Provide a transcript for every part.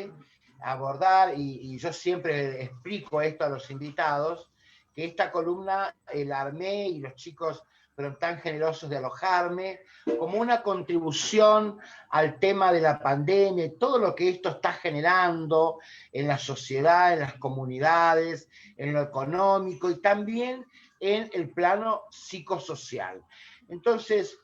importante abordar, y yo siempre explico esto a los invitados, que esta columna la armé y los chicos fueron tan generosos de alojarme, como una contribución al tema de la pandemia, todo lo que esto está generando en la sociedad, en las comunidades, en lo económico y también en el plano psicosocial. Entonces,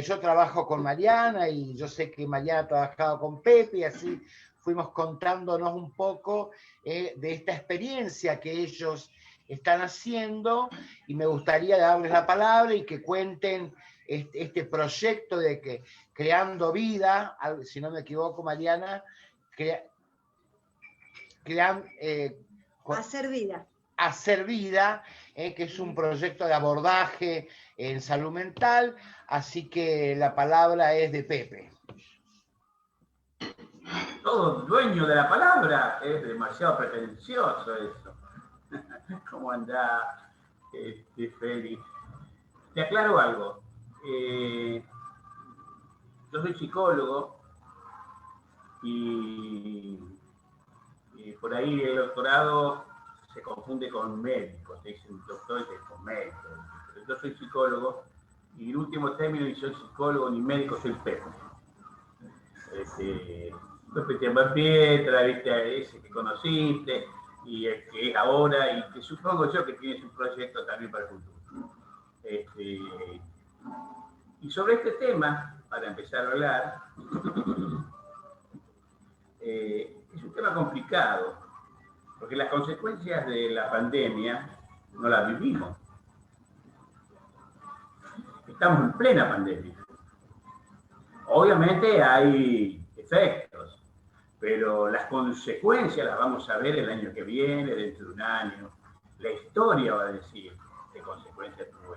yo trabajo con Mariana y yo sé que Mariana ha trabajado con Pepe y así fuimos contándonos un poco de esta experiencia que ellos están haciendo y me gustaría darles la palabra y que cuenten este proyecto de que Creando Vida, si no me equivoco, Mariana, Hacer Vida. Hacer Vida, que es un proyecto de abordaje en salud mental, así que la palabra es de Pepe. Todo dueño de la palabra, es demasiado pretencioso eso. ¿Cómo anda, Félix? Te aclaro algo. Yo soy psicólogo y por ahí el doctorado se confunde con médico, te dicen doctor y con médico. Pero yo soy psicólogo y en último término ni soy psicólogo ni médico, soy Pepe. Pepe Tiembapietra, viste, ese que conociste y el que es ahora y que supongo yo que tienes un proyecto también para el futuro. Y sobre este tema, para empezar a hablar, es un tema complicado, porque las consecuencias de la pandemia no las vivimos. Estamos en plena pandemia. Obviamente hay efectos, pero las consecuencias las vamos a ver el año que viene, dentro de un año. La historia va a decir qué consecuencias tuvo.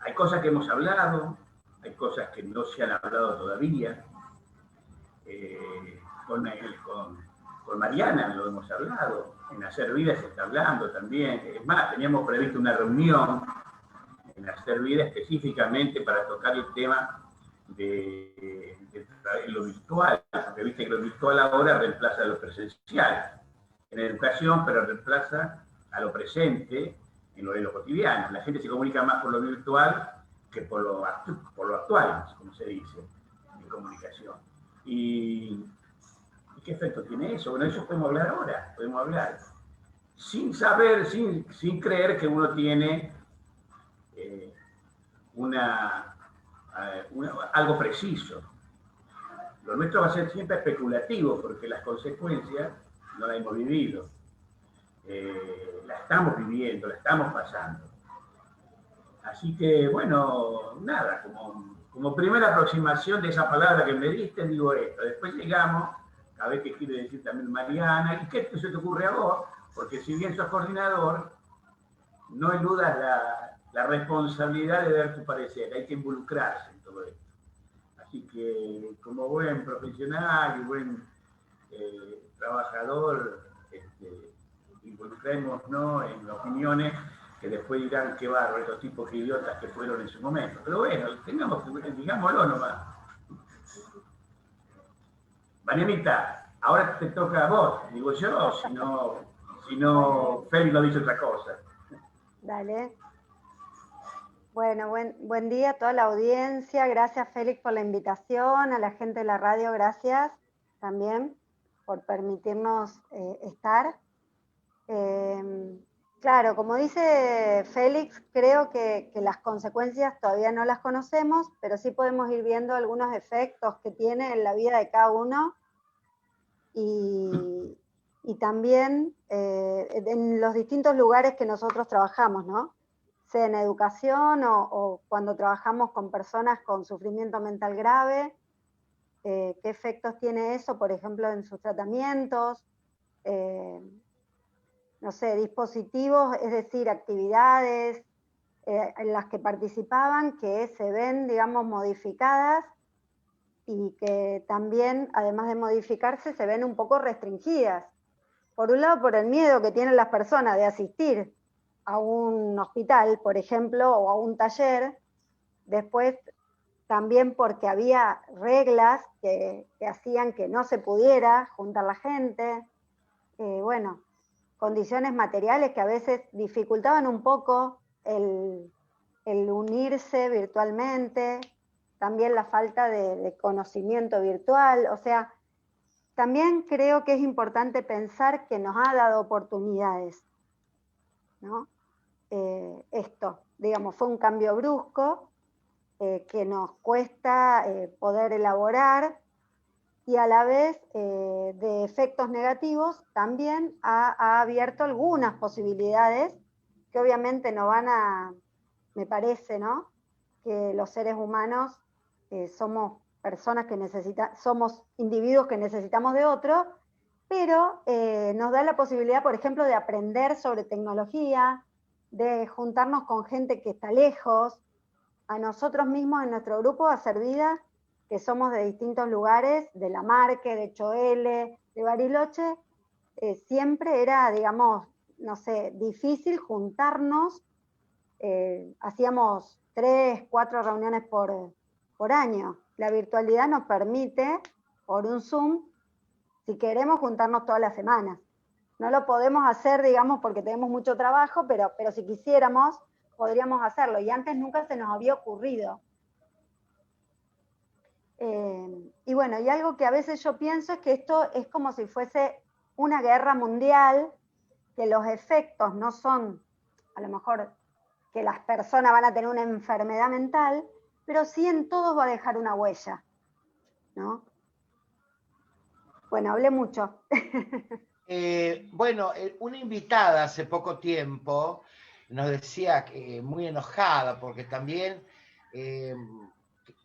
Hay cosas que hemos hablado, hay cosas que no se han hablado todavía. Con Mariana lo hemos hablado, en Hacer Vida se está hablando también. Es más, teníamos previsto una reunión en Hacer Vida específicamente para tocar el tema de lo virtual, porque viste que lo virtual ahora reemplaza a lo presencial en la educación, pero reemplaza a lo presente en lo cotidiano. La gente se comunica más por lo virtual que por lo actual, como se dice, en comunicación. ¿Y qué efecto tiene eso? Bueno, eso podemos hablar ahora, podemos hablar sin saber, sin creer que uno tiene algo preciso. Lo nuestro va a ser siempre especulativo porque las consecuencias no las hemos vivido. La estamos viviendo, la estamos pasando. Así que, bueno, nada, como primera aproximación de esa palabra que me diste, digo esto. Después llegamos a ver qué quiere decir también Mariana y qué se te ocurre a vos, porque si bien sos coordinador, no eludas la responsabilidad de dar tu parecer, hay que involucrarse en todo esto. Así que, como buen profesional y buen trabajador, involucrémonos en opiniones que después dirán qué bárbaro, estos tipos que idiotas que fueron en su momento. Pero bueno, digámoslo nomás. Marianita, ahora te toca a vos, digo yo, si no Félix lo dice otra cosa. Dale. Bueno, buen día a toda la audiencia. Gracias, Félix, por la invitación. A la gente de la radio, gracias también por permitirnos estar. Claro, como dice Félix, creo que las consecuencias todavía no las conocemos, pero sí podemos ir viendo algunos efectos que tiene en la vida de cada uno y también en los distintos lugares que nosotros trabajamos, ¿no? Sea en educación o cuando trabajamos con personas con sufrimiento mental grave, qué efectos tiene eso, por ejemplo, en sus tratamientos, no sé, dispositivos, es decir, actividades en las que participaban que se ven, digamos, modificadas y que también, además de modificarse, se ven un poco restringidas. Por un lado, por el miedo que tienen las personas de asistir a un hospital, por ejemplo, o a un taller. Después, también porque había reglas que hacían que no se pudiera juntar la gente, bueno, condiciones materiales que a veces dificultaban un poco el unirse virtualmente, también la falta de conocimiento virtual, o sea, también creo que es importante pensar que nos ha dado oportunidades, ¿no? Esto, digamos, fue un cambio brusco que nos cuesta poder elaborar, y a la vez de efectos negativos también ha abierto algunas posibilidades que obviamente no van a, me parece, ¿no? Que los seres humanos somos personas que somos individuos que necesitamos de otro, pero nos da la posibilidad, por ejemplo, de aprender sobre tecnología, de juntarnos con gente que está lejos, a nosotros mismos en nuestro grupo, a hacer vida, que somos de distintos lugares, de La Marque, de Choele, de Bariloche, siempre era, digamos, no sé, difícil juntarnos, hacíamos 3, 4 reuniones por año. La virtualidad nos permite, por un Zoom, si queremos juntarnos todas las semanas. No lo podemos hacer, digamos, porque tenemos mucho trabajo, pero si quisiéramos, podríamos hacerlo, y antes nunca se nos había ocurrido. Y bueno, y algo que a veces yo pienso es que esto es como si fuese una guerra mundial, que los efectos no son, a lo mejor, que las personas van a tener una enfermedad mental, pero sí en todos va a dejar una huella, ¿no? Bueno, hablé mucho. Bueno, una invitada hace poco tiempo nos decía que muy enojada porque también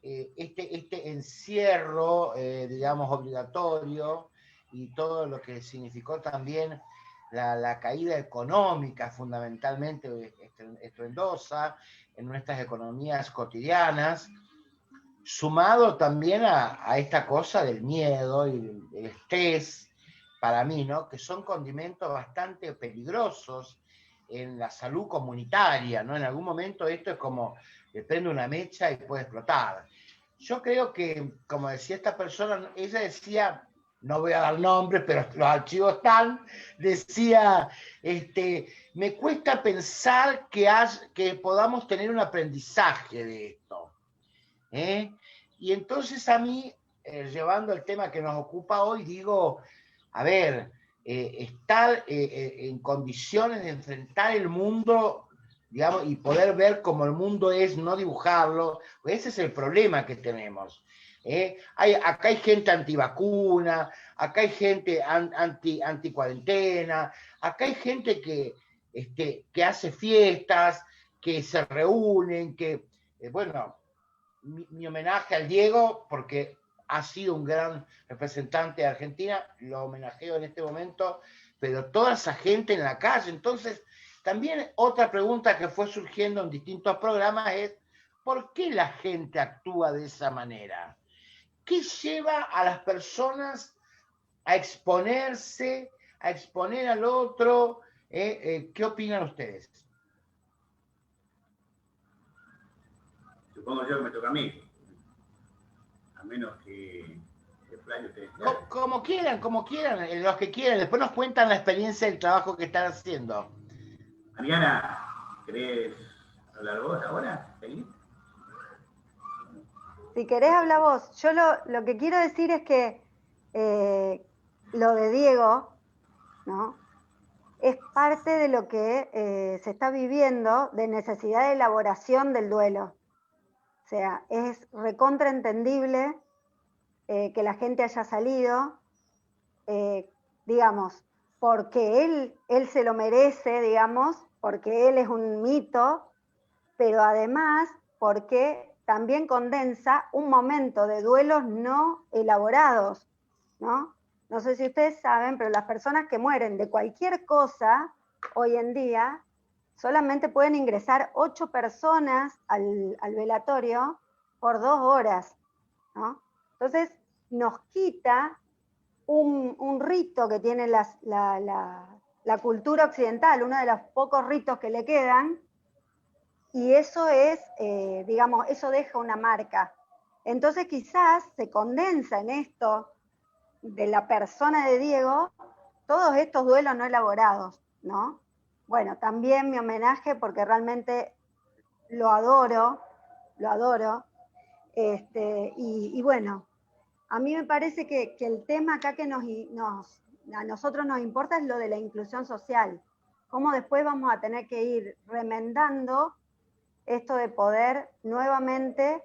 este encierro, digamos, obligatorio y todo lo que significó también la caída económica fundamentalmente estruendosa en nuestras economías cotidianas, sumado también a esta cosa del miedo y del estrés, para mí, ¿no? Que son condimentos bastante peligrosos en la salud comunitaria, ¿no? En algún momento esto es como, le prende una mecha y puede explotar. Yo creo que, como decía esta persona, ella decía, no voy a dar nombres, pero los archivos están, decía, me cuesta pensar que podamos tener un aprendizaje de esto. Y entonces a mí, llevando el tema que nos ocupa hoy, digo, a ver, estar en condiciones de enfrentar el mundo, digamos, y poder ver cómo el mundo es, no dibujarlo, ese es el problema que tenemos. Acá hay gente antivacuna, acá hay gente anti-cuarentena, acá hay gente que hace fiestas, que se reúnen, bueno, mi homenaje al Diego, porque ha sido un gran representante de Argentina, lo homenajeo en este momento, pero toda esa gente en la calle. Entonces, también otra pregunta que fue surgiendo en distintos programas es, ¿por qué la gente actúa de esa manera? ¿Qué lleva a las personas a exponerse, a exponer al otro? ¿Qué opinan ustedes? Supongo yo que me toca a mí. A menos que como quieran, los que quieran. Después nos cuentan la experiencia del trabajo que están haciendo. Mariana, ¿querés hablar vos ahora? ¿Feliz? Si querés, habla vos. Yo lo que quiero decir es que lo de Diego, ¿no? Es parte de lo que se está viviendo de necesidad de elaboración del duelo. O sea, es recontraentendible que la gente haya salido, digamos, porque él se lo merece, digamos, porque él es un mito, pero además porque también condensa un momento de duelos no elaborados, ¿no? No sé si ustedes saben, pero las personas que mueren de cualquier cosa hoy en día solamente pueden ingresar 8 personas al velatorio por 2 horas, ¿no? Entonces nos quita un rito que tiene la cultura occidental, uno de los pocos ritos que le quedan, y eso es, digamos, eso deja una marca. Entonces quizás se condensa en esto de la persona de Diego todos estos duelos no elaborados, ¿no? Bueno, también mi homenaje porque realmente lo adoro, y bueno, a mí me parece que el tema acá que a nosotros nos importa es lo de la inclusión social, cómo después vamos a tener que ir remendando esto de poder nuevamente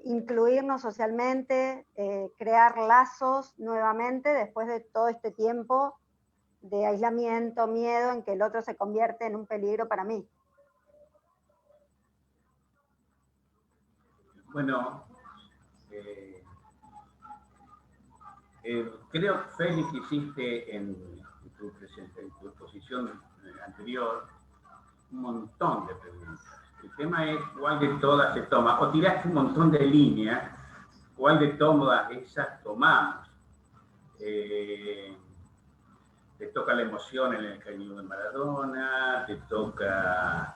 incluirnos socialmente, crear lazos nuevamente después de todo este tiempo de aislamiento, miedo, en que el otro se convierte en un peligro para mí. Bueno, creo, Félix, que hiciste en tu exposición anterior un montón de preguntas. El tema es cuál de todas se toma. O tiraste un montón de líneas, cuál de todas esas tomamos. Te toca la emoción en el cañón de Maradona, te toca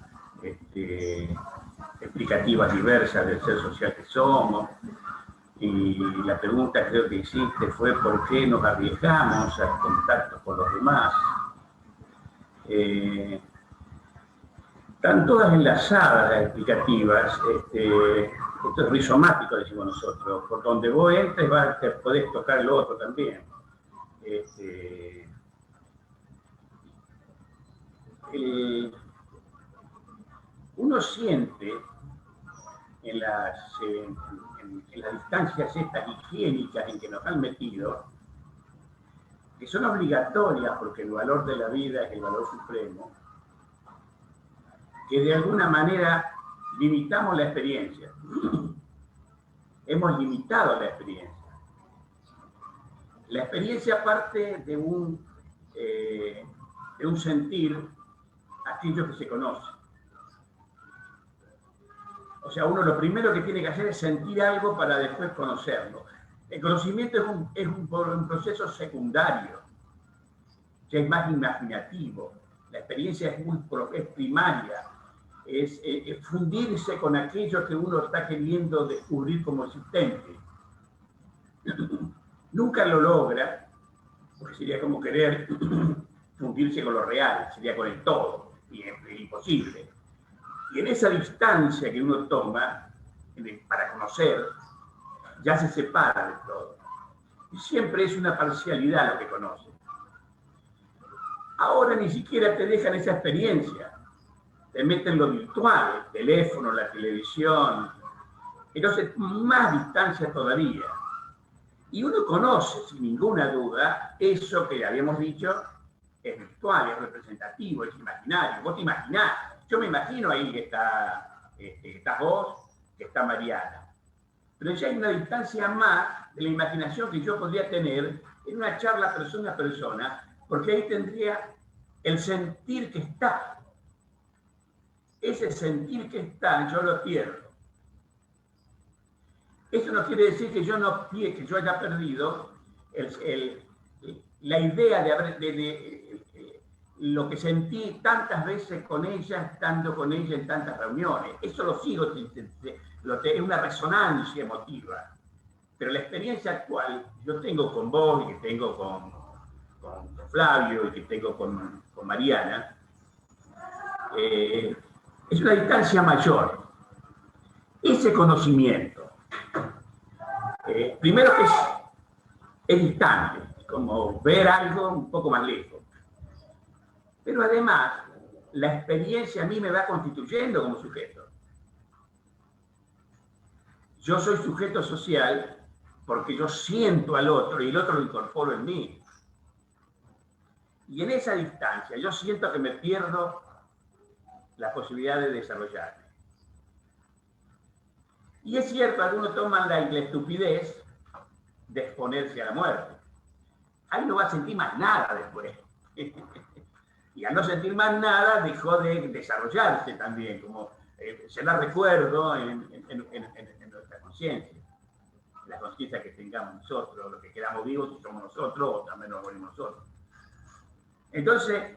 explicativas diversas del ser social que somos. Y la pregunta creo que hiciste fue ¿por qué nos arriesgamos al contacto con los demás? Están todas enlazadas las explicativas, esto es rizomático, decimos nosotros, por donde vos entres podés tocar lo otro también. Uno siente en las distancias estas higiénicas en que nos han metido, que son obligatorias porque el valor de la vida es el valor supremo, que de alguna manera limitamos la experiencia. Hemos limitado la experiencia. La experiencia parte de un sentir aquello que se conoce. O sea, uno lo primero que tiene que hacer es sentir algo para después conocerlo. El conocimiento es un proceso secundario, ya es más imaginativo. La experiencia es primaria, es fundirse con aquello que uno está queriendo descubrir como existente. Nunca lo logra, porque sería como querer fundirse con lo real, sería con el todo, y es imposible. Y en esa distancia que uno toma para conocer, ya se separa de todo. Y siempre es una parcialidad lo que conoce. Ahora ni siquiera te dejan esa experiencia. Te meten lo virtual, el teléfono, la televisión. Entonces, más distancia todavía. Y uno conoce, sin ninguna duda, eso que habíamos dicho, es virtual, es representativo, es imaginario. Vos te imaginás. Yo me imagino ahí que estás vos, que está Mariana. Pero ya hay una distancia más de la imaginación que yo podría tener en una charla persona a persona, porque ahí tendría el sentir que está. Ese sentir que está, yo lo pierdo. Eso no quiere decir que yo haya perdido la idea de lo que sentí tantas veces con ella, estando con ella en tantas reuniones. Eso lo sigo, es una resonancia emotiva. Pero la experiencia actual yo tengo con vos y que tengo con Flavio y que tengo con Mariana, es una distancia mayor. Ese conocimiento, primero que es distante, como ver algo un poco más lejos. Pero además, la experiencia a mí me va constituyendo como sujeto. Yo soy sujeto social porque yo siento al otro y el otro lo incorporo en mí. Y en esa distancia yo siento que me pierdo la posibilidad de desarrollarme. Y es cierto, algunos toman la estupidez de exponerse a la muerte. Ahí no va a sentir más nada después. Y al no sentir más nada, dejó de desarrollarse también, como se la recuerdo en nuestra conciencia. La conciencia que tengamos nosotros, los que quedamos vivos, si somos nosotros o también nos morimos nosotros. Entonces,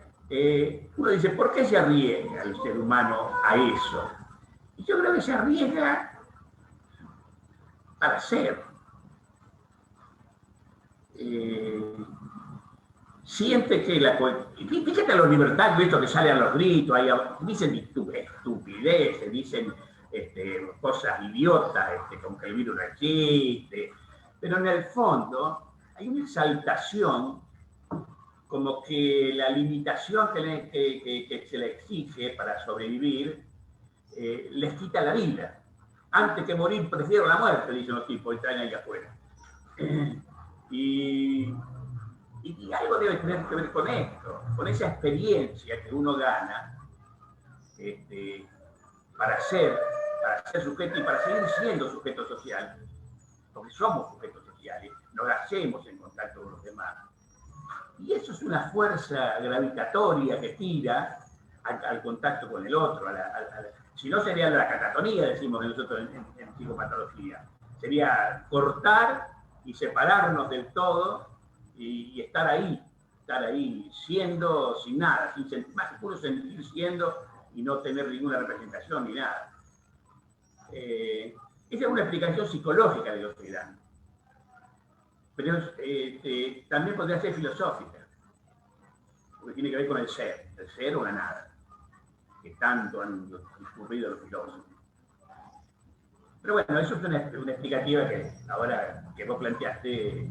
uno dice, ¿por qué se arriesga el ser humano a eso? Y yo creo que se arriesga para ser. Siente que fíjate los libertarios estos que salen a los gritos, ahí, dicen estupideces, dicen cosas idiotas, como que el virus no existe, pero en el fondo hay una exaltación como que la limitación que se le exige para sobrevivir les quita la vida. Antes que morir prefiero la muerte, dicen los tipos, y traen ahí afuera. Y algo debe tener que ver con esto, con esa experiencia que uno gana para ser sujeto y para seguir siendo sujeto social, porque somos sujetos sociales, nos hacemos en contacto con los demás. Y eso es una fuerza gravitatoria que tira al contacto con el otro. Si no sería la catatonía, decimos nosotros en psicopatología. Sería cortar y separarnos del todo y estar ahí siendo sin nada, más puro sentir siendo y no tener ninguna representación ni nada. Esa es una explicación psicológica de lo que dan. Pero también podría ser filosófica, porque tiene que ver con el ser o la nada, que tanto han discurrido los filósofos. Pero bueno, eso es una explicativa que ahora que vos planteaste,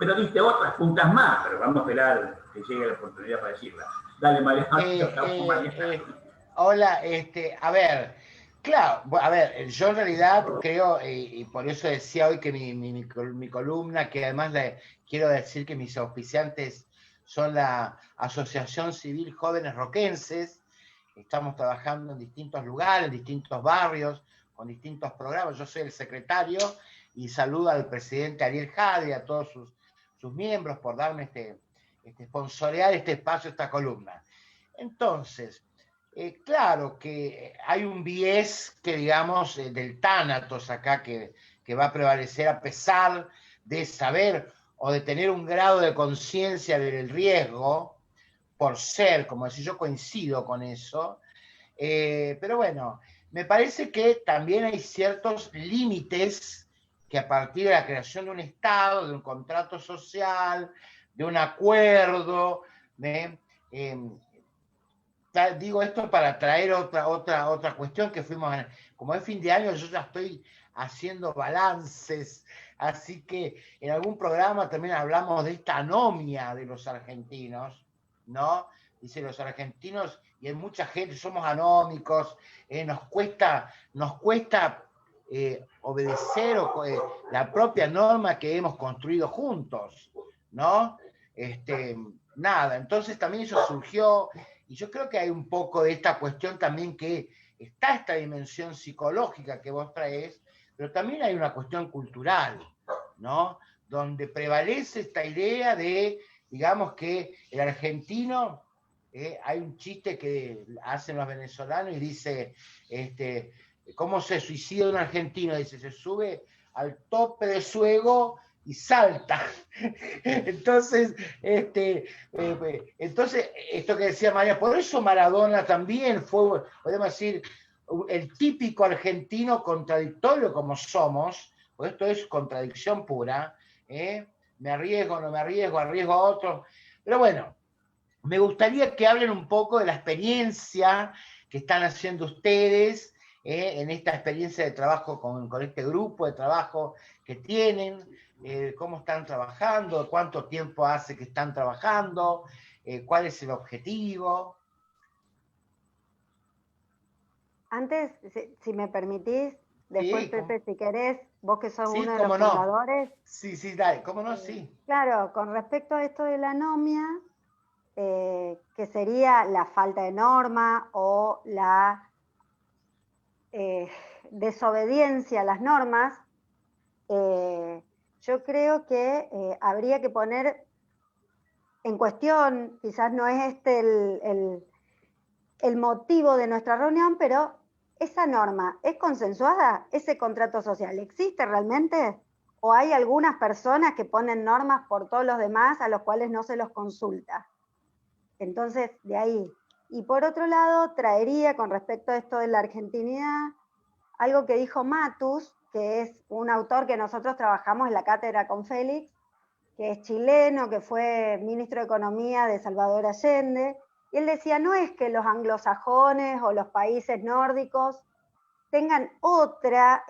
pero diste otras puntas más, pero vamos a esperar que llegue la oportunidad para decirla. Dale, Mariana. Hola, a ver, claro, a ver, yo en realidad creo, y por eso decía hoy que mi columna, que además quiero decir que mis auspiciantes son la Asociación Civil Jóvenes Roquenses, estamos trabajando en distintos lugares, en distintos barrios, con distintos programas. Yo soy el secretario y saludo al presidente Ariel Jade y a todos sus miembros por darme sponsorear este espacio, esta columna. Entonces, claro que hay un bies que, digamos, del tánatos acá que va a prevalecer a pesar de saber o de tener un grado de conciencia del riesgo por ser, como decir, yo coincido con eso, pero bueno, me parece que también hay ciertos límites que a partir de la creación de un Estado, de un contrato social, de un acuerdo, digo esto para traer otra cuestión que como es fin de año, yo ya estoy haciendo balances, así que en algún programa también hablamos de esta anomia de los argentinos, ¿no? Dice, los argentinos, y hay mucha gente, somos anómicos, nos cuesta obedecer la propia norma que hemos construido juntos, ¿no? Nada, entonces también eso surgió, y yo creo que hay un poco de esta cuestión también que está esta dimensión psicológica que vos traes, pero también hay una cuestión cultural, ¿no? Donde prevalece esta idea de, digamos que el argentino, hay un chiste que hacen los venezolanos y dice, ¿cómo se suicida un argentino? Dice, se sube al tope de su ego y salta. Entonces, esto que decía María, por eso Maradona también fue, podemos decir, el típico argentino contradictorio como somos, pues esto es contradicción pura, me arriesgo, no me arriesgo, arriesgo a otro, pero bueno, me gustaría que hablen un poco de la experiencia que están haciendo ustedes en esta experiencia de trabajo con este grupo de trabajo que tienen, cómo están trabajando, cuánto tiempo hace que están trabajando, cuál es el objetivo. Antes, si me permitís, después Sí, Pepe, si querés, vos que sos sí, uno de los cómo no. fundadores. Sí, dale, cómo no, sí. Claro, con respecto a esto de la anomia, que sería la falta de norma o la desobediencia a las normas, yo creo que habría que poner en cuestión, quizás no es el motivo de nuestra reunión, pero esa norma es consensuada, ese contrato social, ¿existe realmente? ¿O hay algunas personas que ponen normas por todos los demás a los cuales no se los consulta? Entonces, de ahí. Y por otro lado, traería con respecto a esto de la argentinidad, algo que dijo Matus, que es un autor que nosotros trabajamos en la cátedra con Félix, que es chileno, que fue ministro de Economía de Salvador Allende, y él decía, no es que los anglosajones o los países nórdicos tengan otra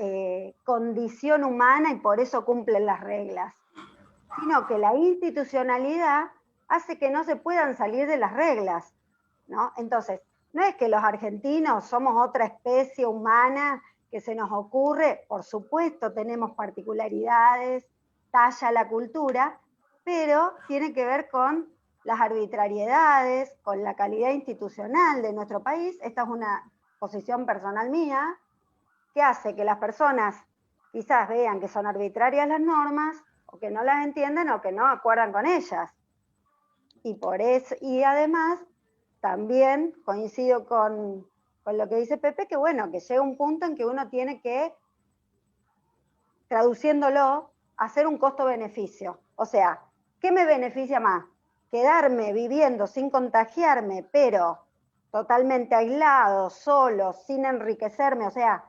condición humana y por eso cumplen las reglas, sino que la institucionalidad hace que no se puedan salir de las reglas, ¿no? Entonces, no es que los argentinos somos otra especie humana que se nos ocurre, por supuesto tenemos particularidades, talla la cultura, pero tiene que ver con las arbitrariedades, con la calidad institucional de nuestro país. Esta es una posición personal mía, que hace que las personas quizás vean que son arbitrarias las normas, o que no las entienden, o que no acuerdan con ellas. Y por eso, y además, también coincido con lo que dice Pepe, que bueno, que llega un punto en que uno tiene que, traduciéndolo, hacer un costo-beneficio. O sea, ¿qué me beneficia más? Quedarme viviendo sin contagiarme, pero totalmente aislado, solo, sin enriquecerme, o sea,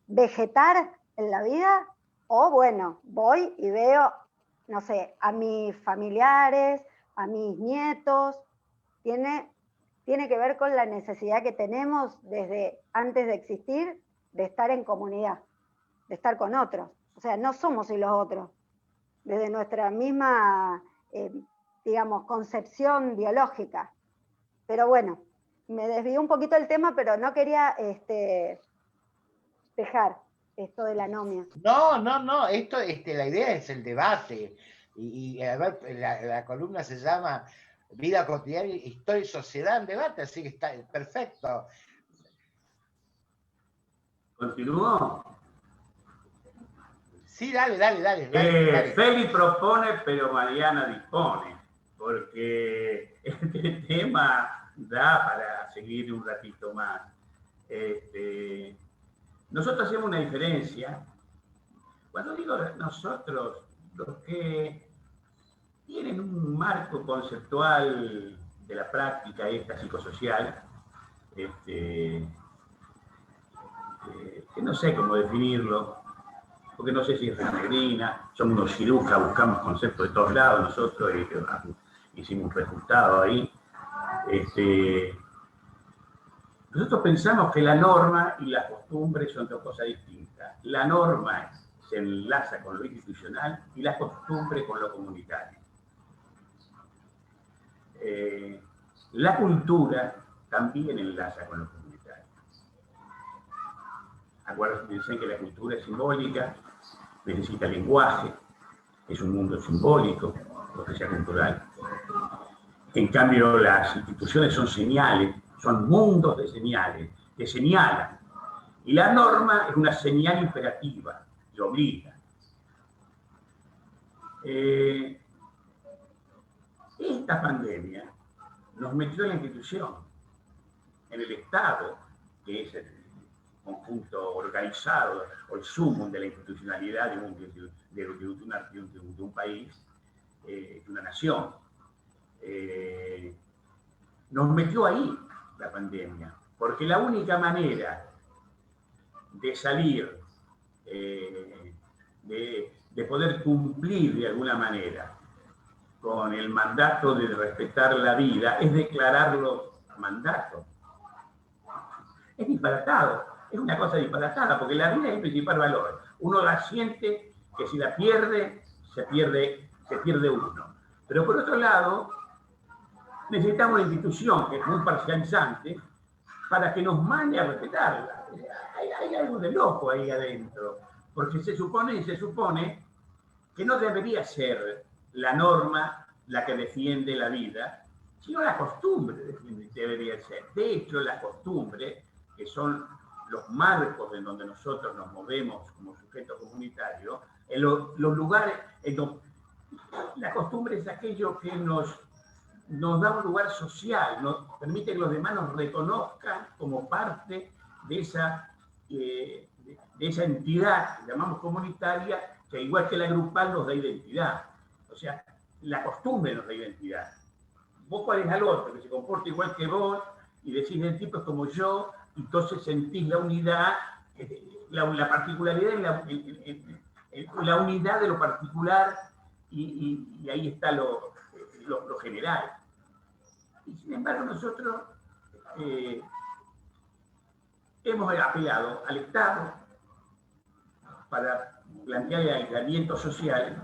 vegetar en la vida, o bueno, voy y veo, no sé, a mis familiares, a mis nietos, tiene que ver con la necesidad que tenemos desde antes de existir de estar en comunidad, de estar con otros. O sea, no somos y los otros. Desde nuestra misma, digamos, concepción biológica. Pero bueno, me desvió un poquito el tema, pero no quería dejar esto de la anomia. No, esto, la idea es el debate. Y a ver, la columna se llama Vida cotidiana, historia y sociedad en debate, así que está perfecto. ¿Continúo? Sí, dale. Félix propone, pero Mariana dispone, porque este tema da para seguir un ratito más. Nosotros hacemos una diferencia. Cuando digo nosotros, los que tienen un marco conceptual de la práctica esta psicosocial, que no sé cómo definirlo, porque no sé si es peregrina, somos unos cirujas, buscamos conceptos de todos lados nosotros, hicimos un resultado ahí. Nosotros pensamos que la norma y la costumbre son dos cosas distintas. La norma se enlaza con lo institucional y la costumbre con lo comunitario. La cultura también enlaza con lo comunitario. Acuérdense que la cultura es simbólica, necesita lenguaje, es un mundo simbólico, lo que sea cultural. En cambio, las instituciones son señales, son mundos de señales, que señalan. Y la norma es una señal imperativa, que obliga. Esta pandemia nos metió en la institución, en el Estado, que es el conjunto organizado, o el sumum de la institucionalidad de un país, de una nación. Nos metió ahí la pandemia, porque la única manera de salir, de poder cumplir de alguna manera con el mandato de respetar la vida, es declararlo mandato. Es disparatado, es una cosa disparatada, porque la vida es el principal valor. Uno la siente que si la pierde, se pierde uno. Pero por otro lado, necesitamos una institución que es muy parcializante para que nos mande a respetarla. Hay algo de loco ahí adentro, porque se supone que no debería ser la norma la que defiende la vida, sino la costumbre debería ser. De hecho, la costumbre, que son los marcos en donde nosotros nos movemos como sujetos comunitarios, en los lugares, la costumbre es aquello que nos da un lugar social, nos permite que los demás nos reconozcan como parte de esa entidad que llamamos comunitaria, que igual que la grupal nos da identidad. O sea, la costumbre nos da identidad. Vos cuál es al otro, que se comporta igual que vos, y decís el tipo es como yo, y entonces sentís la unidad la particularidad la unidad de lo particular y ahí está lo general. Y sin embargo nosotros hemos apelado al Estado para plantear el aislamiento social,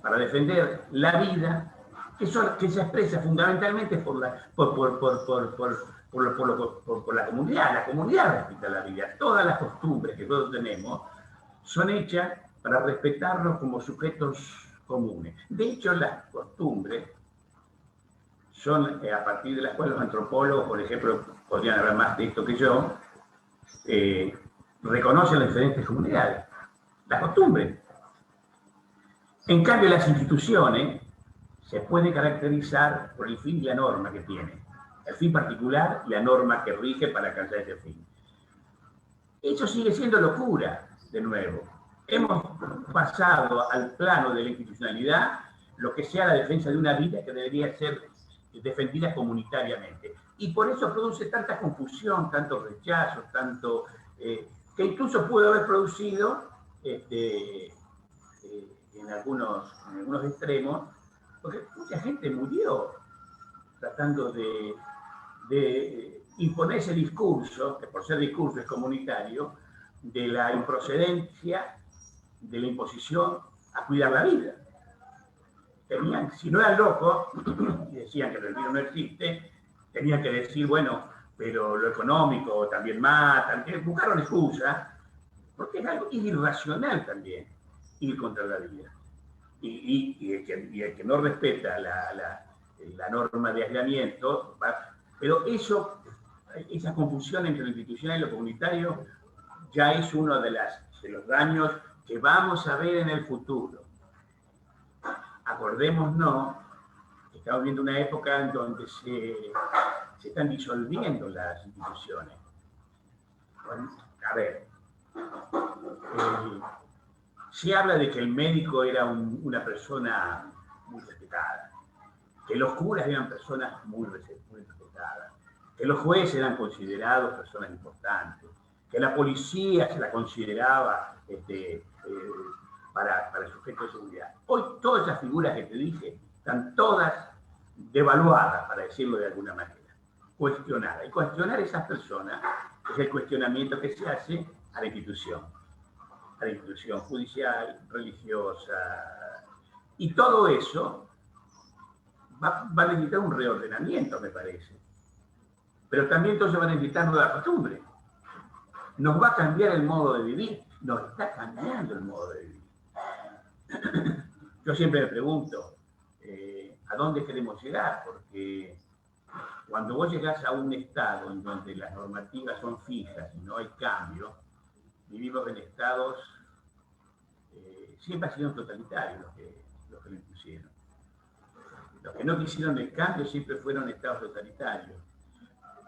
para defender la vida, que se expresa fundamentalmente por la comunidad. La comunidad respeta la vida. Todas las costumbres que todos tenemos son hechas para respetarnos como sujetos comunes. De hecho, las costumbres son a partir de las cuales los antropólogos, por ejemplo, podrían hablar más de esto que yo, reconocen las diferentes comunidades, las costumbres. En cambio, las instituciones se pueden caracterizar por el fin y la norma que tienen. El fin particular y la norma que rige para alcanzar ese fin. Eso sigue siendo locura, de nuevo. Hemos pasado al plano de la institucionalidad lo que sea la defensa de una vida que debería ser defendida comunitariamente. Y por eso produce tanta confusión, tanto rechazo, tanto... que incluso pudo haber producido en algunos extremos, porque mucha gente murió tratando de imponer ese discurso, que por ser discurso es comunitario, de la improcedencia, de la imposición a cuidar la vida. Si no eran locos, y decían que el retiro no existe, tenían que decir, bueno, pero lo económico también matan, que buscaron excusas, porque es algo irracional también ir contra la vida. Y el que no respeta la norma de aislamiento, pero esa confusión entre lo institucional y lo comunitario ya es uno de los daños que vamos a ver en el futuro. Acordémonos que estamos viendo una época en donde se están disolviendo las instituciones. Bueno, a ver, se habla de que el médico era una persona muy respetada, que los curas eran personas muy respetadas, que los jueces eran considerados personas importantes, que la policía se la consideraba para el sujeto de seguridad. Hoy todas esas figuras que te dije están todas devaluadas, para decirlo de alguna manera, cuestionadas. Y cuestionar a esas personas es el cuestionamiento que se hace a la institución judicial, religiosa, y todo eso va a necesitar un reordenamiento, me parece. Pero también entonces van a necesitar nuevas costumbres. Nos va a cambiar el modo de vivir, nos está cambiando el modo de vivir. Yo siempre me pregunto, ¿a dónde queremos llegar? Porque cuando vos llegás a un estado en donde las normativas son fijas y no hay cambio, vivimos en estados, siempre han sido totalitarios los que lo impusieron. Los que no quisieron el cambio siempre fueron estados totalitarios.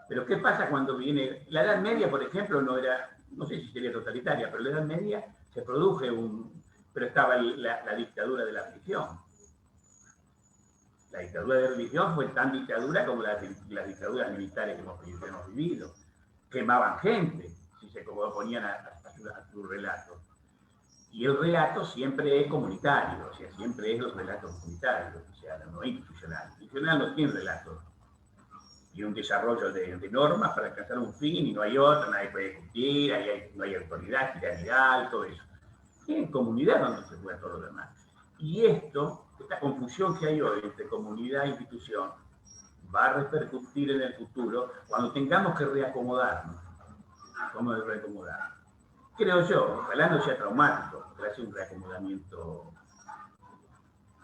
Pero ¿qué pasa cuando viene? La Edad Media, por ejemplo, no sé si sería totalitaria, pero en la Edad Media se produce pero estaba la dictadura de la religión. La dictadura de la religión fue tan dictadura como las dictaduras militares que hemos vivido. Quemaban gente si se oponían a su relato. Y el relato siempre es comunitario, o sea, siempre es los relatos comunitarios, o sea, no es institucional. Institucional no tiene relatos. Y un desarrollo de normas para alcanzar un fin y no hay otro, nadie puede discutir, no hay autoridad, tiranidad, todo eso. En comunidad donde se juega todo lo demás. Y esta confusión que hay hoy entre comunidad e institución, va a repercutir en el futuro cuando tengamos que reacomodarnos. ¿Cómo reacomodar? Creo yo, ojalá no sea traumático, ojalá sea un reacomodamiento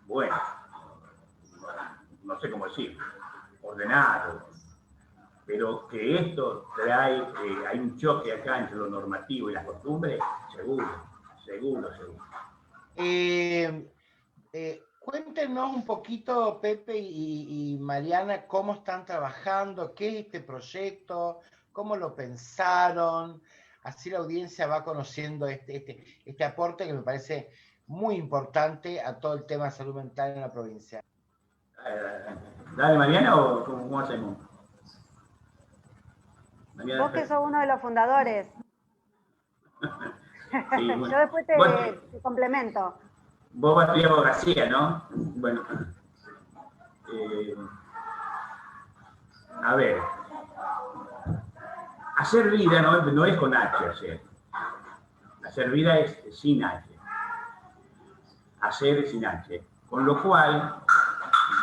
bueno, no sé cómo decirlo, ordenado, pero que esto trae, hay un choque acá entre lo normativo y las costumbres, seguro. Cuéntenos un poquito, Pepe y Mariana, cómo están trabajando, qué es este proyecto, cómo lo pensaron, así la audiencia va conociendo este aporte que me parece muy importante a todo el tema de salud mental en la provincia. Dale, Mariana, o cómo hacemos. Mariana, vos que sos uno de los fundadores. Sí, bueno. Yo después te complemento. Vos vas a estudiar abogacía, ¿no? Bueno. A ver. Hacer vida no es con H, hacer. Hacer vida es sin H. Hacer es sin H. Con lo cual,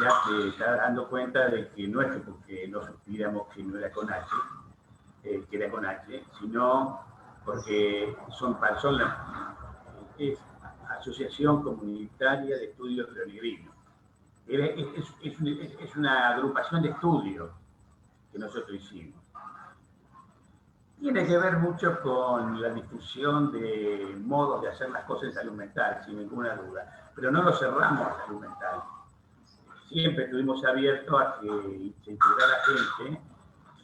ya te estás dando cuenta de que no es que porque no supiéramos que no era con H, que era con H, sino porque es Asociación Comunitaria de Estudios Rionegrinos. Es una agrupación de estudios que nosotros hicimos. Tiene que ver mucho con la difusión de modos de hacer las cosas en salud mental, sin ninguna duda. Pero no lo cerramos a salud mental. Siempre estuvimos abiertos a que se integrara gente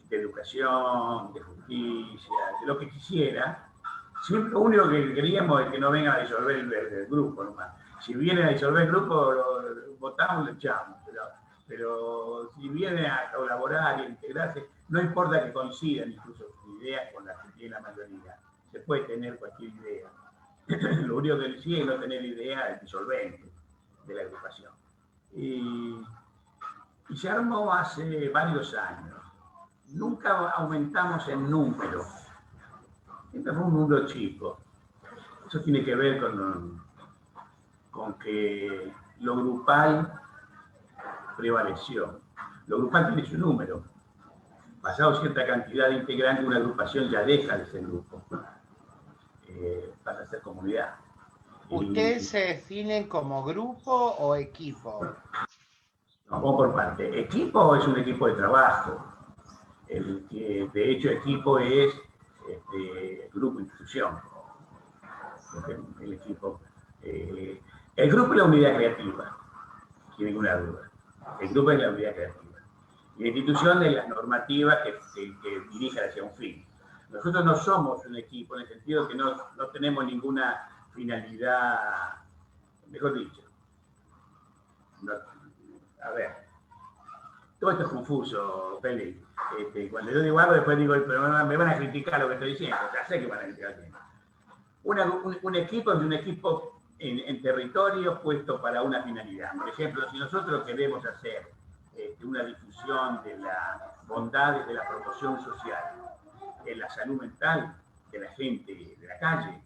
de educación, de justicia, de lo que quisiera. Siempre lo único que queríamos es que no vengan a disolver el grupo nomás. Si vienen a disolver el grupo, lo votamos y lo echamos. Pero si vienen a colaborar y a integrarse, no importa que coincidan incluso ideas con las que tiene la mayoría. Se puede tener cualquier idea. Lo único que sí es no tener idea del disolvente de la agrupación. Y se armó hace varios años. Nunca aumentamos en número. Siempre fue un número chico. Eso tiene que ver con que lo grupal prevaleció. Lo grupal tiene su número. Pasado cierta cantidad de integrantes, una agrupación ya deja de ser grupo. Pasa a ser comunidad. ¿Ustedes se definen como grupo o equipo? No, vamos por parte. Equipo es un equipo de trabajo. De hecho, equipo es grupo institución. El equipo. El grupo es la unidad creativa, sin ninguna duda. El grupo es la unidad creativa. Y la institución es la normativa que dirige hacia un fin. Nosotros no somos un equipo en el sentido que no tenemos ninguna finalidad, mejor dicho. A ver, todo esto es confuso, Félix. Cuando yo digo algo, después digo, pero me van a criticar lo que estoy diciendo. Ya sé que van a criticar. Un equipo es un equipo en territorio puesto para una finalidad. Por ejemplo, si nosotros queremos hacer una difusión de las bondades de la promoción social en la salud mental de la gente de la calle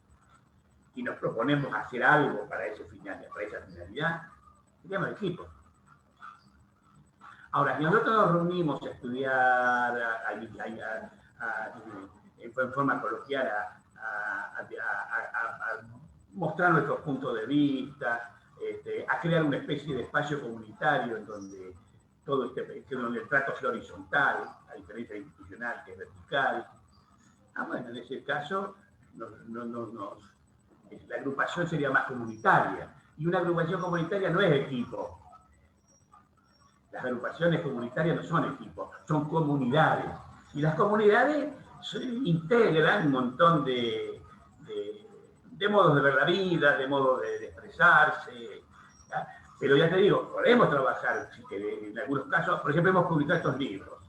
y nos proponemos hacer algo para esa finalidad, se llama equipo. Ahora, si nosotros nos reunimos a estudiar en forma coloquial a mostrar nuestros puntos de vista, a crear una especie de espacio comunitario en donde donde el trato sea horizontal, a diferencia institucional que es vertical. Bueno, en ese caso la agrupación sería más comunitaria. Y una agrupación comunitaria no es equipo. Las agrupaciones comunitarias no son equipos, son comunidades. Y las comunidades integran un montón de modos de ver la vida, de modos de expresarse. ¿Ya? Pero ya te digo, podemos trabajar en algunos casos. Por ejemplo, hemos publicado estos libros.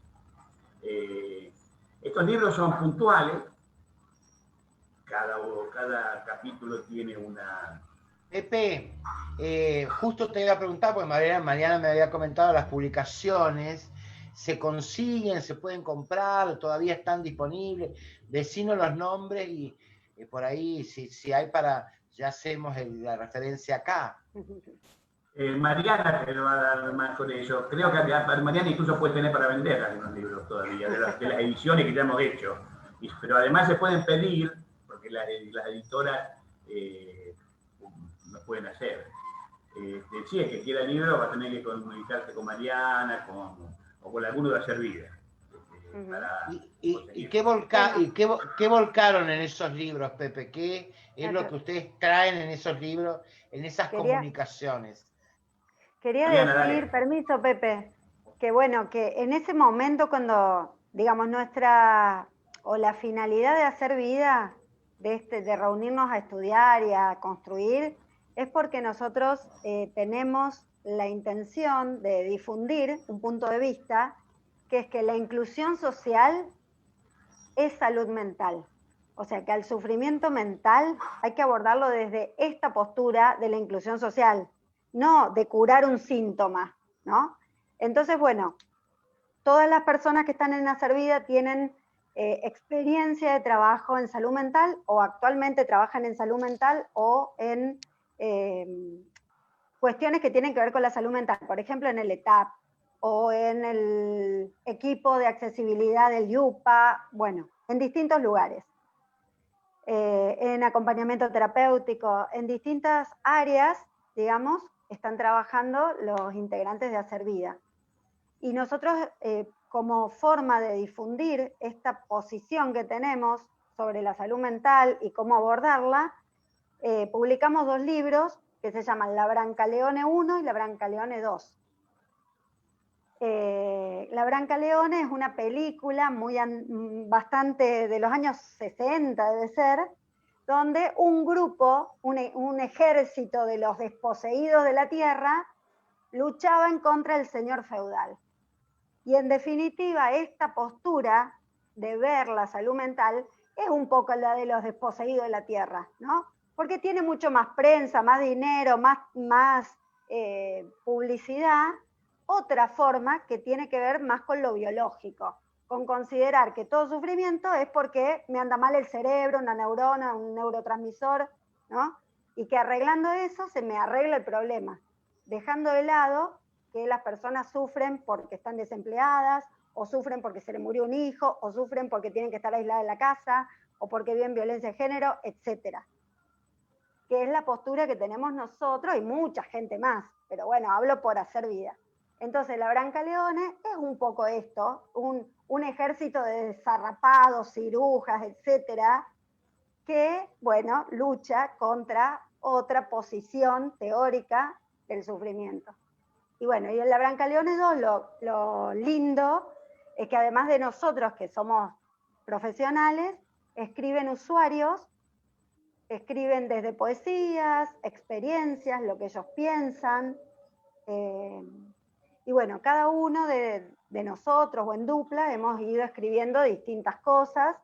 Estos libros son puntuales. Cada capítulo tiene una... Pepe, justo te iba a preguntar, porque Mariana me había comentado las publicaciones, ¿se consiguen, se pueden comprar, todavía están disponibles? Decinos los nombres y por ahí, si hay ya hacemos la referencia acá. Mariana te lo va a dar más con ello. Creo que Mariana incluso puede tener para vender algunos libros todavía, de las ediciones que ya hemos hecho. Pero además se pueden pedir, porque las editoras lo pueden hacer. Si es que quiera el libro, va a tener que comunicarse con Mariana o con alguno de Hacer Vida. ¿Y qué volcaron en esos libros, Pepe? ¿Qué es lo que ustedes traen en esos libros, en esas comunicaciones? Quería decir, permiso, Pepe, que bueno, que en ese momento cuando, digamos, la finalidad de Hacer Vida, de reunirnos a estudiar y a construir, es porque nosotros tenemos la intención de difundir un punto de vista, que es que la inclusión social es salud mental. O sea que al sufrimiento mental hay que abordarlo desde esta postura de la inclusión social, no de curar un síntoma, ¿no? Entonces, bueno, todas las personas que están en Hacer Vida tienen experiencia de trabajo en salud mental o actualmente trabajan en salud mental o en cuestiones que tienen que ver con la salud mental, por ejemplo en el ETAP o en el equipo de accesibilidad del IUPA, bueno, en distintos lugares. En acompañamiento terapéutico, en distintas áreas, digamos, están trabajando los integrantes de Hacer Vida. Y nosotros, como forma de difundir esta posición que tenemos sobre la salud mental y cómo abordarla, publicamos 2 libros que se llaman La Brancaleone 1 y La Brancaleone 2. La Brancaleone es una película bastante de los años 60, debe ser, donde un grupo, un ejército de los desposeídos de la tierra, luchaba en contra del señor feudal. Y en definitiva, esta postura de ver la salud mental es un poco la de los desposeídos de la tierra, ¿no? Porque tiene mucho más prensa, más dinero, más publicidad, otra forma que tiene que ver más con lo biológico, con considerar que todo sufrimiento es porque me anda mal el cerebro, una neurona, un neurotransmisor, ¿no? Y que arreglando eso se me arregla el problema, dejando de lado que las personas sufren porque están desempleadas, o sufren porque se le murió un hijo, o sufren porque tienen que estar aisladas en la casa, o porque viven violencia de género, etcétera. Que es la postura que tenemos nosotros y mucha gente más, pero bueno, hablo por Hacer Vida. Entonces, la Brancaleone es un poco esto, un ejército de desarrapados, cirujas, etcétera, que, bueno, lucha contra otra posición teórica del sufrimiento. Y bueno, y en la Brancaleone 2 lo lindo es que además de nosotros que somos profesionales, escriben usuarios, escriben desde poesías, experiencias, lo que ellos piensan, y bueno, cada uno de nosotros o en dupla hemos ido escribiendo distintas cosas.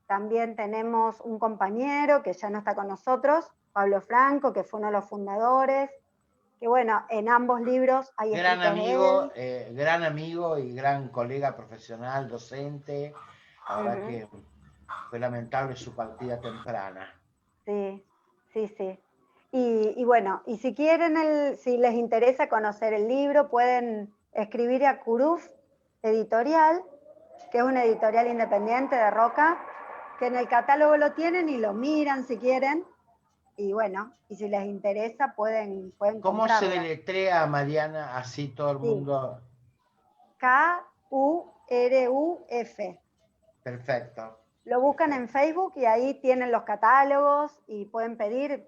También tenemos un compañero que ya no está con nosotros, Pablo Franco, que fue uno de los fundadores, que bueno, en ambos libros hay gran escritos amigo, de él. gran amigo y gran colega profesional, docente. La verdad que fue lamentable su partida temprana. Sí, sí, sí. Y bueno, y si quieren, si les interesa conocer el libro, pueden escribir a Curuf Editorial, que es una editorial independiente de Roca, que en el catálogo lo tienen y lo miran si quieren. Y bueno, y si les interesa pueden ¿Cómo se comprarlo. deletrea, Mariana, así todo el mundo? K-U-R-U-F. Perfecto. Lo buscan en Facebook y ahí tienen los catálogos y pueden pedir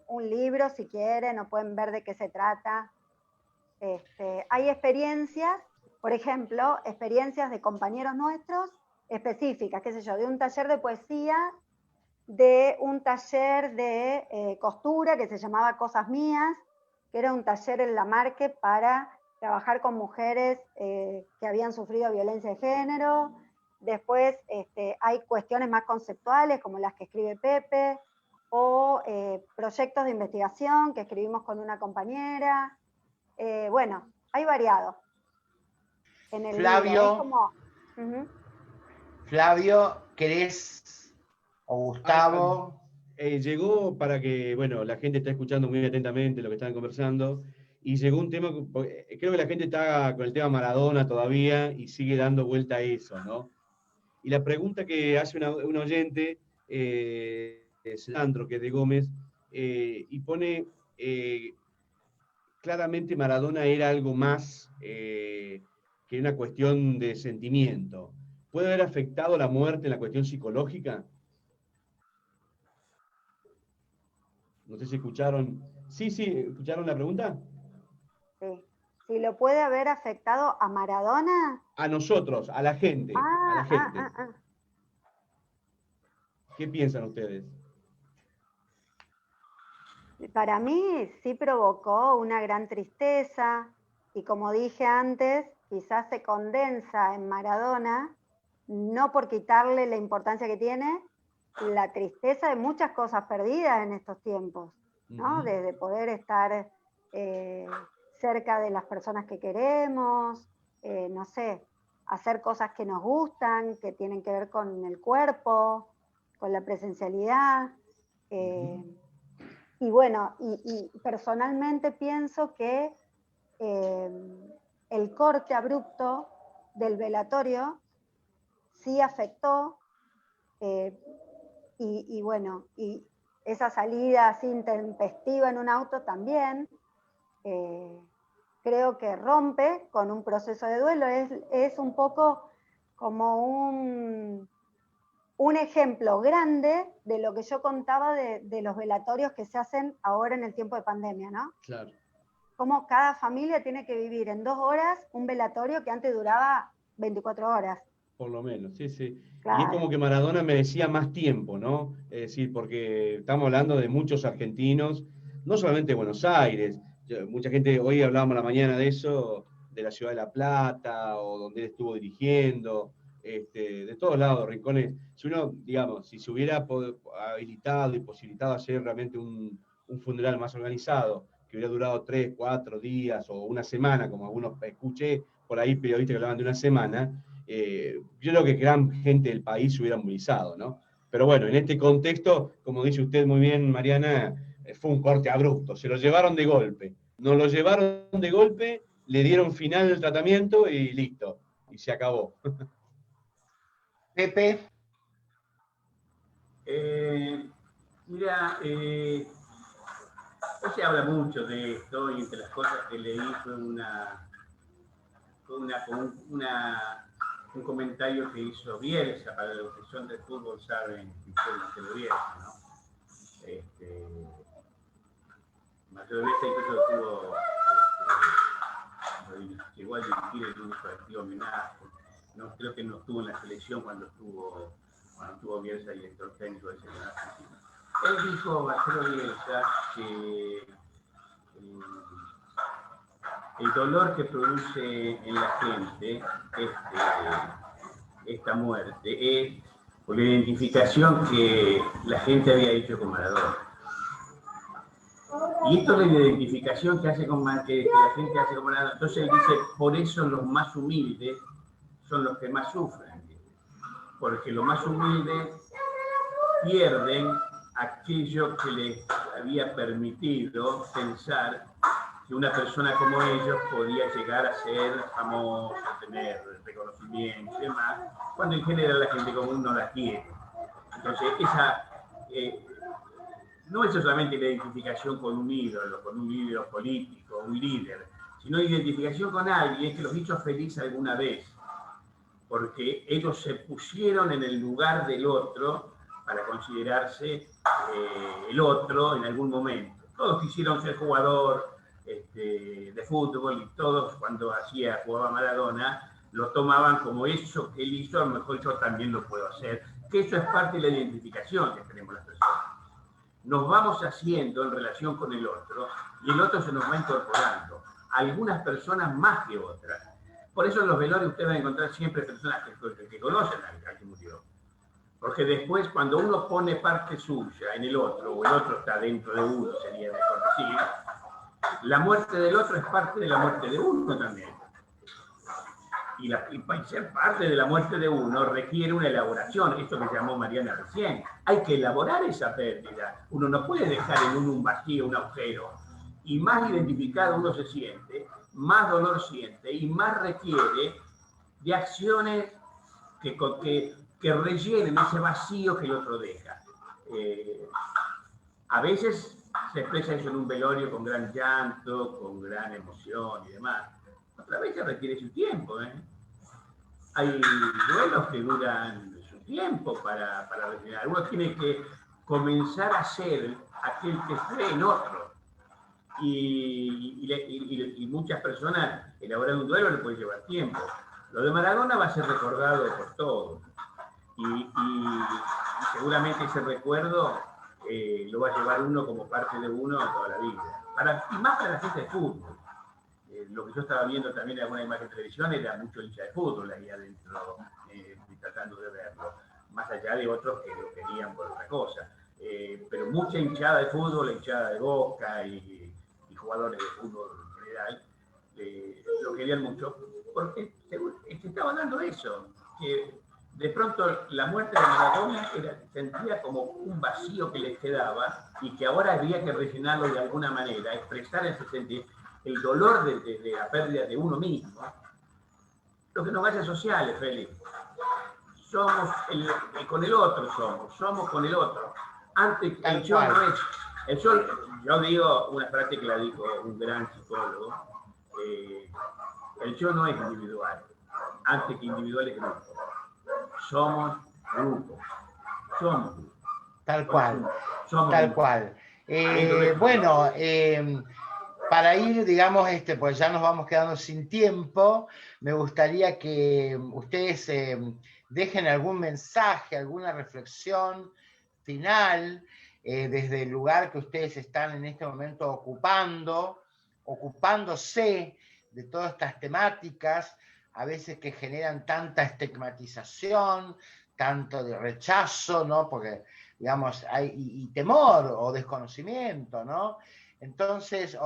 un libro si quieren o pueden ver de qué se trata. Hay experiencias, por ejemplo, experiencias de compañeros nuestros específicas, qué sé yo, de un taller de poesía, de un taller de costura que se llamaba Cosas Mías, que era un taller en La Marque para trabajar con mujeres que habían sufrido violencia de género. Después hay cuestiones más conceptuales como las que escribe Pepe, o proyectos de investigación que escribimos con una compañera. Bueno, hay variado en el Flavio, libro. Es como, Flavio, ¿querés? O Gustavo. Llegó para que, bueno, la gente está escuchando muy atentamente lo que están conversando, y llegó un tema, creo que la gente está con el tema Maradona todavía y sigue dando vuelta a eso, ¿no? Y la pregunta que hace un oyente, Sandro, que es de Gómez, y pone, claramente Maradona era algo más que una cuestión de sentimiento. ¿Puede haber afectado la muerte en la cuestión psicológica? No sé si escucharon. Sí, ¿escucharon la pregunta? sí. Si lo puede haber afectado a Maradona. A nosotros, a la gente, a la gente. ¿Qué piensan ustedes? Para mí sí provocó una gran tristeza y como dije antes, quizás se condensa en Maradona no por quitarle la importancia que tiene, la tristeza de muchas cosas perdidas en estos tiempos, ¿no? Desde poder estar cerca de las personas que queremos, no sé, hacer cosas que nos gustan, que tienen que ver con el cuerpo, con la presencialidad. Y bueno, y personalmente pienso que el corte abrupto del velatorio sí afectó, y bueno, y esa salida así intempestiva en un auto también, creo que rompe con un proceso de duelo. Es un poco como un ejemplo grande de lo que yo contaba de los velatorios que se hacen ahora en el tiempo de pandemia, ¿no? Claro. Cómo cada familia tiene que vivir en 2 horas un velatorio que antes duraba 24 horas. Por lo menos, sí, sí. Claro. Y es como que Maradona merecía más tiempo, ¿no? Es decir, porque estamos hablando de muchos argentinos, no solamente de Buenos Aires, mucha gente, hoy hablábamos a la mañana de eso, de la ciudad de La Plata, o donde él estuvo dirigiendo, de todos lados, rincones. Si uno, digamos, si se hubiera habilitado y posibilitado hacer realmente un funeral más organizado, que hubiera durado 3, 4 días o una semana, como algunos escuché por ahí periodistas que hablaban de una semana, yo creo que gran gente del país se hubiera movilizado, ¿no? Pero bueno, en este contexto, como dice usted muy bien, Mariana, fue un corte abrupto, se lo llevaron de golpe. Nos lo llevaron de golpe, le dieron final al tratamiento y listo, y se acabó. Pepe. Mira, hoy se habla mucho de esto y entre las cosas que leí fue un comentario que hizo Bielsa. Para los que son de fútbol saben que lo Bielsa, ¿no? Mayor Bielsa incluso tuvo, llegó a dirigir el único colectivo homenaje. No, creo que no estuvo en la selección cuando estuvo Bielsa director técnico de selección argentina. Él dijo, Marcelo Bielsa, que el dolor que produce en la gente esta muerte es por la identificación que la gente había hecho con Maradona. Y esto es la identificación que la gente hace con Maradona. Entonces él dice, por eso los más humildes son los que más sufren. Porque los más humildes pierden aquello que les había permitido pensar que una persona como ellos podía llegar a ser famosa, tener reconocimiento y demás, cuando en general la gente común no la tiene. Entonces, no es solamente la identificación con un ídolo político, un líder, sino identificación con alguien que los hizo feliz alguna vez, porque ellos se pusieron en el lugar del otro para considerarse el otro en algún momento. Todos quisieron ser jugador de fútbol y todos cuando jugaba Maradona lo tomaban como eso que él hizo, a lo mejor yo también lo puedo hacer, que eso es parte de la identificación que tenemos las personas. Nos vamos haciendo en relación con el otro y el otro se nos va incorporando, algunas personas más que otras. Por eso en los velorios usted va a encontrar siempre personas que conocen al que murió. Porque después, cuando uno pone parte suya en el otro, o el otro está dentro de uno, sería mejor decir, la muerte del otro es parte de la muerte de uno también. Y ser parte de la muerte de uno requiere una elaboración, esto que llamó Mariana recién. Hay que elaborar esa pérdida. Uno no puede dejar en uno un vacío, un agujero. Y más identificado uno se siente, más dolor siente y más requiere de acciones que rellenen ese vacío que el otro deja. A veces se expresa eso en un velorio con gran llanto, con gran emoción y demás. Otra vez requiere su tiempo. Hay duelos que duran su tiempo para rellenar. Uno tiene que comenzar a ser aquel que fue en otro. Y muchas personas elaboran un duelo le puede llevar tiempo. Lo de Maradona va a ser recordado por todos. Y seguramente ese recuerdo lo va a llevar uno como parte de uno toda la vida. Y más para la gente de fútbol. lo que yo estaba viendo también en alguna imagen de televisión era mucho hincha de fútbol ahí adentro, tratando de verlo, más allá de otros que lo querían por otra cosa. Pero mucha hinchada de fútbol, hinchada de Boca y jugadores de fútbol en general, lo querían mucho, porque se estaba dando eso, que de pronto la muerte de Maradona sentía como un vacío que les quedaba y que ahora había que rellenarlo de alguna manera, expresar ese sentir, el dolor de la pérdida de uno mismo. Lo que nos hace sociales, Félix. Somos con el otro, somos con el otro. Antes, el yo no es. Yo digo una frase que la dijo un gran psicólogo: el yo no es individual, antes que individual es grupo. Somos grupo. Somos grupo. Tal cual. Somos Tal grupo. cual. Bueno, para ir, digamos, pues ya nos vamos quedando sin tiempo, me gustaría que ustedes dejen algún mensaje, alguna reflexión final desde el lugar que ustedes están en este momento ocupándose de todas estas temáticas, a veces que generan tanta estigmatización, tanto de rechazo, ¿no? Porque, digamos, hay y temor o desconocimiento, ¿no? Entonces,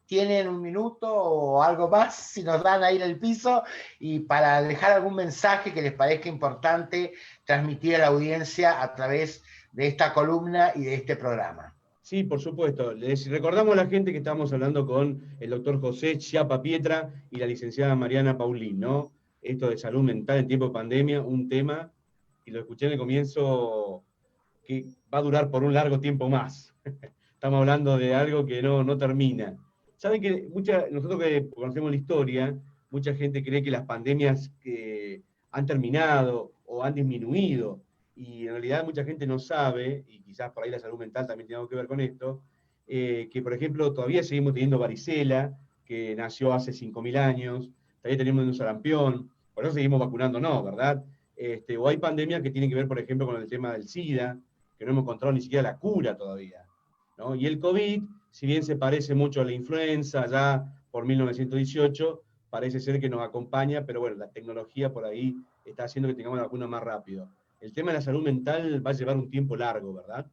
tienen un minuto o algo más, si nos dan ahí en el piso, y para dejar algún mensaje que les parezca importante transmitir a la audiencia a través de esta columna y de este programa. Sí, por supuesto. Les recordamos a la gente que estamos hablando con el doctor José Chiapa Pietra y la licenciada Mariana Paulín, ¿no? Esto de salud mental en tiempo de pandemia, un tema, y lo escuché en el comienzo, que va a durar por un largo tiempo más. Estamos hablando de algo que no termina. Saben que nosotros que conocemos la historia, mucha gente cree que las pandemias han terminado o han disminuido, y en realidad mucha gente no sabe, y quizás por ahí la salud mental también tiene algo que ver con esto, que por ejemplo todavía seguimos teniendo varicela, que nació hace 5.000 años, todavía tenemos un sarampión, por eso seguimos vacunándonos, ¿verdad? O hay pandemias que tienen que ver, por ejemplo, con el tema del SIDA, que no hemos encontrado ni siquiera la cura todavía, ¿no? Y el COVID, si bien se parece mucho a la influenza, ya por 1918, parece ser que nos acompaña, pero bueno, la tecnología por ahí está haciendo que tengamos la vacuna más rápido. El tema de la salud mental va a llevar un tiempo largo, ¿verdad?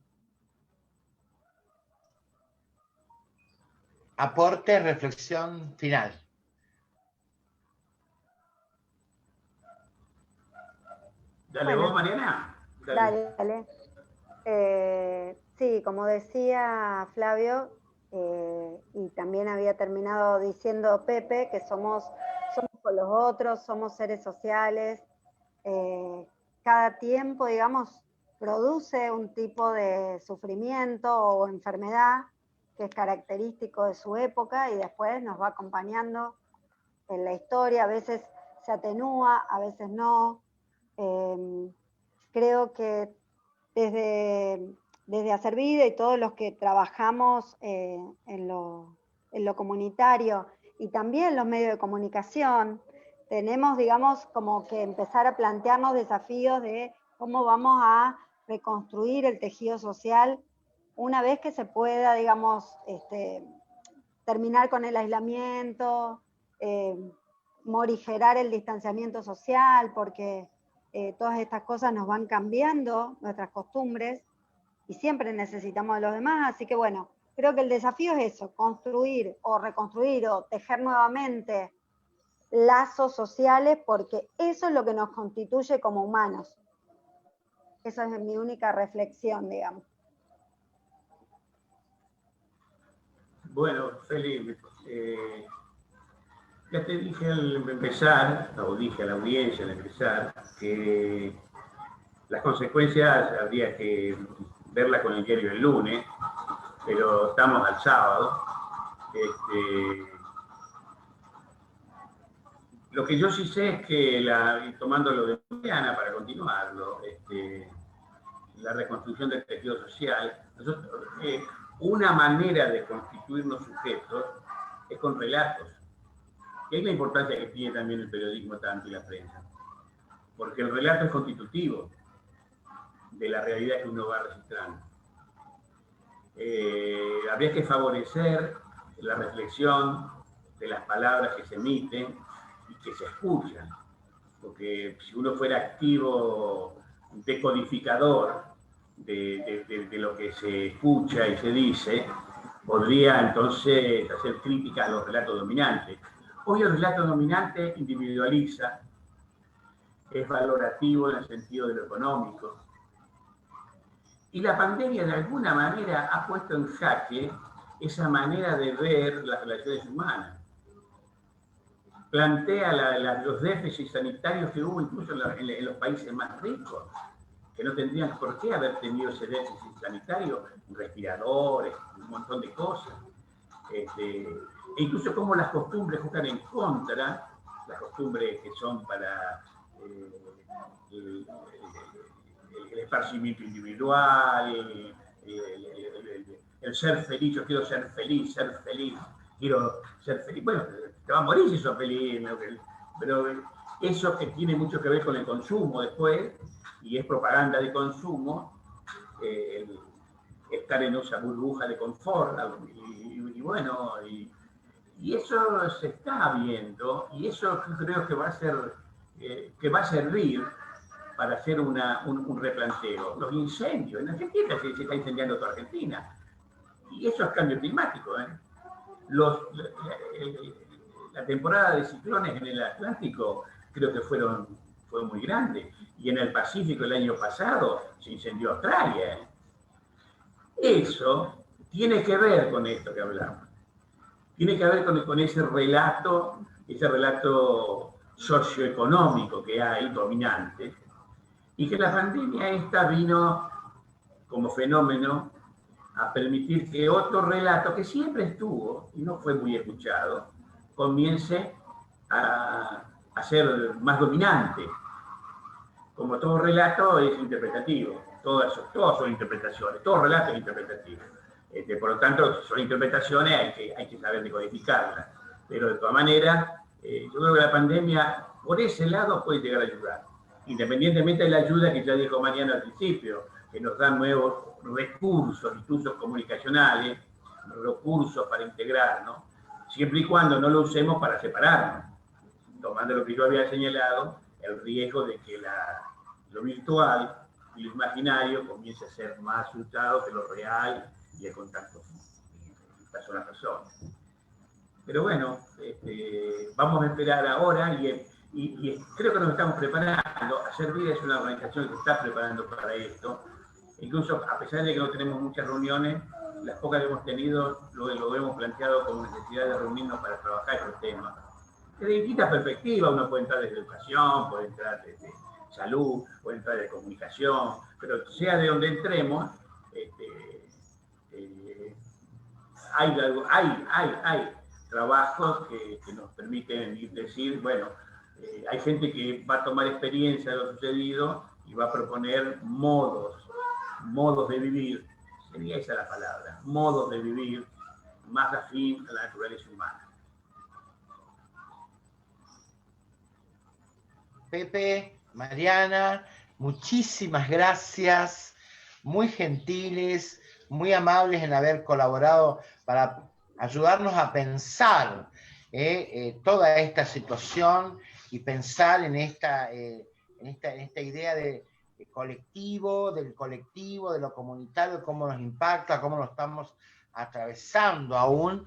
Aporte, reflexión final. Dale vos, Mariana. Dale. Sí, como decía Flavio, y también había terminado diciendo Pepe, que somos con los otros, somos seres sociales. Cada tiempo, digamos, produce un tipo de sufrimiento o enfermedad que es característico de su época y después nos va acompañando en la historia. A veces se atenúa, a veces no. Creo que desde Hacer Vida y todos los que trabajamos en lo comunitario y también los medios de comunicación, tenemos, digamos, como que empezar a plantearnos desafíos de cómo vamos a reconstruir el tejido social una vez que se pueda, digamos, terminar con el aislamiento, morigerar el distanciamiento social, porque todas estas cosas nos van cambiando, nuestras costumbres, y siempre necesitamos de los demás, así que bueno, creo que el desafío es eso, construir o reconstruir o tejer nuevamente lazos sociales, porque eso es lo que nos constituye como humanos. Esa es mi única reflexión, digamos. Bueno, Felipe, ya te dije al empezar, o dije a la audiencia al empezar, que las consecuencias habría que verlas con el diario el lunes, pero estamos al sábado. Lo que yo sí sé es que, tomando lo de Mariana para continuarlo, la reconstrucción del tejido social, una manera de constituirnos sujetos es con relatos. Y es la importancia que tiene también el periodismo tanto y la prensa. Porque el relato es constitutivo de la realidad que uno va registrando. Habría que favorecer la reflexión de las palabras que se emiten y que se escuchan. Porque si uno fuera activo decodificador de lo que se escucha y se dice, podría entonces hacer crítica a los relatos dominantes. Hoy el relato dominante individualiza, es valorativo en el sentido de lo económico. Y la pandemia de alguna manera ha puesto en jaque esa manera de ver las relaciones humanas. Plantea los déficits sanitarios que hubo incluso en los países más ricos, que no tendrían por qué haber tenido ese déficit sanitario, respiradores, un montón de cosas. E incluso cómo las costumbres juegan en contra, las costumbres que son para el esparcimiento individual, el ser feliz, yo quiero ser feliz, quiero ser feliz. Bueno, te va a morir si sos feliz, pero eso que tiene mucho que ver con el consumo después, y es propaganda de consumo, estar en esa burbuja de confort, y bueno, y eso se está viendo, y eso creo que va a servir para hacer un replanteo. Los incendios, en Argentina se está incendiando toda Argentina, y eso es cambio climático. La temporada de ciclones en el Atlántico creo que fue muy grande, y en el Pacífico el año pasado se incendió Australia. Eso tiene que ver con esto que hablamos. Tiene que ver con ese relato socioeconómico que hay, dominante, y que la pandemia esta vino como fenómeno a permitir que otro relato, que siempre estuvo y no fue muy escuchado, comience a ser más dominante. Como todo relato es interpretativo, todas son interpretaciones, todo relato es interpretativo. Por lo tanto, son interpretaciones, hay que saber decodificarlas. Pero de todas maneras, yo creo que la pandemia, por ese lado, puede llegar a ayudar. Independientemente de la ayuda que ya dijo Mariana al principio, que nos dan nuevos recursos, incluso comunicacionales, recursos para integrarnos, siempre y cuando no lo usemos para separarnos, tomando lo que yo había señalado, el riesgo de que lo virtual y lo imaginario comience a ser más usado que lo real y el contacto persona a persona. Pero bueno, vamos a esperar ahora y creo que nos estamos preparando. Hacer Vida es una organización que se está preparando para esto. Incluso a pesar de que no tenemos muchas reuniones, las pocas que hemos tenido lo hemos planteado como necesidad de reunirnos para trabajar estos temas. Desde distintas perspectivas, uno puede entrar desde educación, puede entrar desde salud, puede entrar desde comunicación, pero sea de donde entremos, hay trabajos que nos permiten decir, bueno, hay gente que va a tomar experiencia de lo sucedido y va a proponer modos de vivir, sería esa la palabra, modos de vivir más afín a la naturaleza humana. Pepe, Mariana, muchísimas gracias, muy gentiles, muy amables en haber colaborado para ayudarnos a pensar toda esta situación y pensar en esta idea del colectivo, de lo comunitario, cómo nos impacta, cómo lo estamos atravesando aún.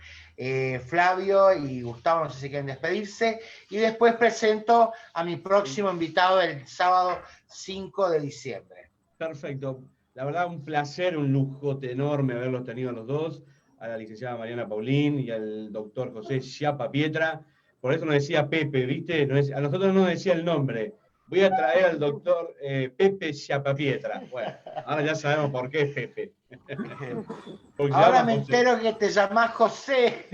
Flavio y Gustavo, no sé si quieren despedirse, y después presento a mi próximo invitado el sábado 5 de diciembre. Perfecto. La verdad, un placer, un lujote enorme haberlos tenido a los dos, a la licenciada Mariana Paulín y al doctor José Chiappa-Pietra. Por eso nos decía Pepe, ¿viste? A nosotros no nos decía el nombre. Voy a traer al doctor Pepe Chiappa-Pietra. Bueno, ahora ya sabemos por qué es Pepe. Ahora me entero que te llamás José.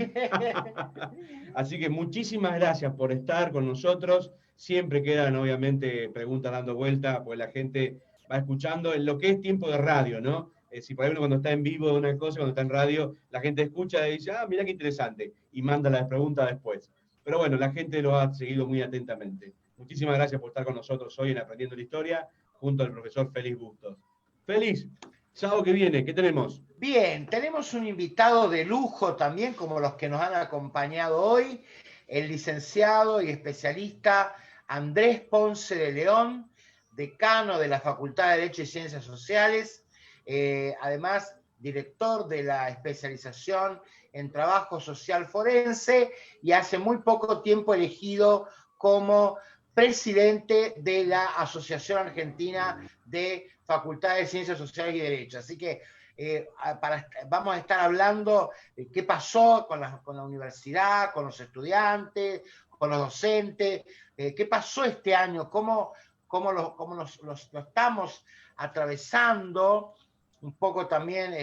Así que muchísimas gracias por estar con nosotros. Siempre quedan, obviamente, preguntas dando vuelta, pues la gente va escuchando en lo que es tiempo de radio, ¿no? Si por ejemplo cuando está en vivo de una cosa, cuando está en radio, la gente escucha y dice, mirá qué interesante, y manda las preguntas después. Pero bueno, la gente lo ha seguido muy atentamente. Muchísimas gracias por estar con nosotros hoy en Aprendiendo la Historia, junto al profesor Félix Bustos. Félix, sábado que viene, ¿qué tenemos? Bien, tenemos un invitado de lujo también, como los que nos han acompañado hoy, el licenciado y especialista Andrés Ponce de León, decano de la Facultad de Derecho y Ciencias Sociales, además director de la especialización en trabajo social forense y hace muy poco tiempo elegido como presidente de la Asociación Argentina de Facultad de Ciencias Sociales y Derecho. Así que vamos a estar hablando de qué pasó con la universidad, con los estudiantes, con los docentes, qué pasó este año, cómo lo estamos atravesando, un poco también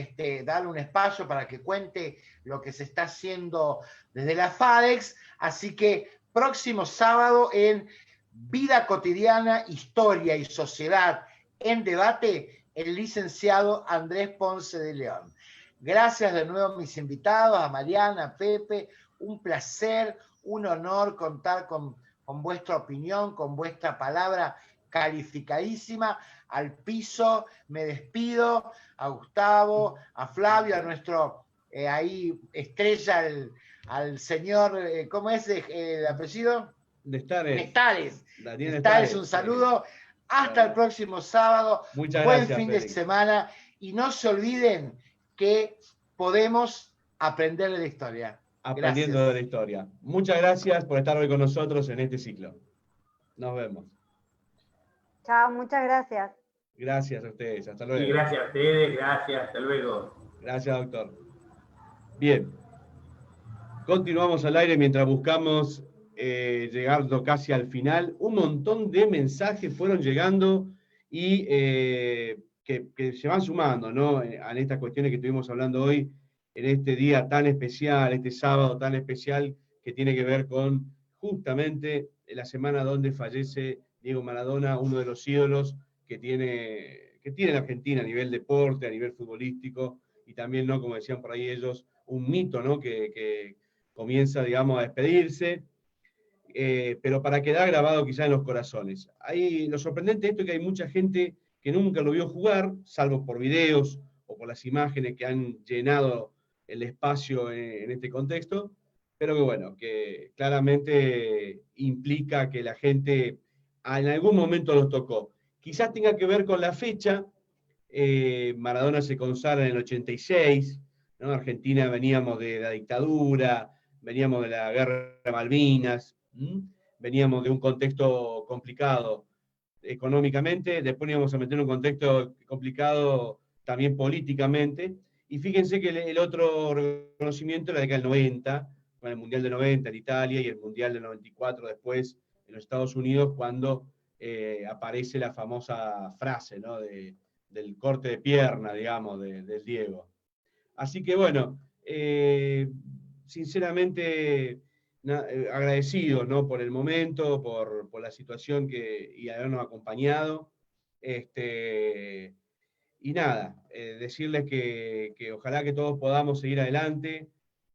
darle un espacio para que cuente lo que se está haciendo desde la FADEX. Así que próximo sábado en Vida Cotidiana, Historia y Sociedad en Debate, el licenciado Andrés Ponce de León. Gracias de nuevo a mis invitados, a Mariana, a Pepe, un placer, un honor contar con vuestra opinión, con vuestra palabra calificadísima. Al piso me despido, a Gustavo, a Flavio, a nuestro ahí estrella, al señor, ¿cómo es el apellido? Nestares. Nestares, un saludo. Hasta el próximo sábado. Muchas Buen gracias, fin Félix. de semana. Y no se olviden que podemos aprender de la historia. Aprendiendo Gracias. de la historia. Muchas gracias por estar hoy con nosotros en este ciclo. Nos vemos. Chao, muchas gracias. Gracias a ustedes. Hasta luego. Y gracias a ustedes, gracias, hasta luego. Gracias, doctor. Bien. Continuamos al aire mientras buscamos, llegando casi al final. Un montón de mensajes fueron llegando y que se van sumando, ¿no? A estas cuestiones que estuvimos hablando hoy, en este día tan especial, este sábado tan especial, que tiene que ver con justamente la semana donde fallece Diego Maradona, uno de los ídolos que tiene la Argentina a nivel deporte, a nivel futbolístico, y también, ¿no? Como decían por ahí ellos, un mito, ¿no? Que comienza, digamos, a despedirse, pero para quedar grabado quizá en los corazones. Lo sorprendente de esto es que hay mucha gente que nunca lo vio jugar, salvo por videos o por las imágenes que han llenado el espacio en este contexto, pero que bueno, que claramente implica que la gente en algún momento los tocó. Quizás tenga que ver con la fecha. Maradona se consagra en el 86, ¿no? Argentina veníamos de la dictadura, veníamos de la guerra de Malvinas, veníamos de un contexto complicado económicamente, después íbamos a meter en un contexto complicado también políticamente, y fíjense que el otro reconocimiento era la década del 90, con el Mundial del 90 en Italia y el Mundial del 94 después en los Estados Unidos, cuando aparece la famosa frase, ¿no? Del corte de pierna, digamos, del Diego. Así que bueno, sinceramente agradecidos, ¿no? Por el momento, por la situación y habernos acompañado. Y nada, decirles que ojalá que todos podamos seguir adelante,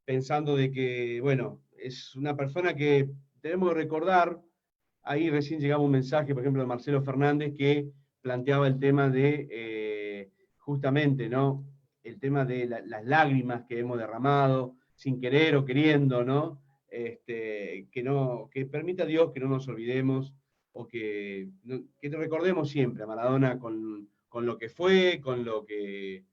pensando de que, bueno, es una persona que tenemos que recordar. Ahí recién llegaba un mensaje, por ejemplo, de Marcelo Fernández, que planteaba el tema de, justamente, ¿no? El tema de las lágrimas que hemos derramado, sin querer o queriendo, ¿no? Que permita Dios que no nos olvidemos, o que recordemos siempre a Maradona con lo que fue, con lo que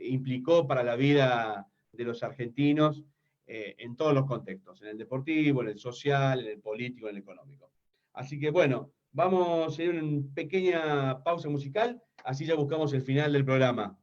implicó para la vida de los argentinos, en todos los contextos, en el deportivo, en el social, en el político, en el económico. Así que bueno, vamos a ir a una pequeña pausa musical, así ya buscamos el final del programa.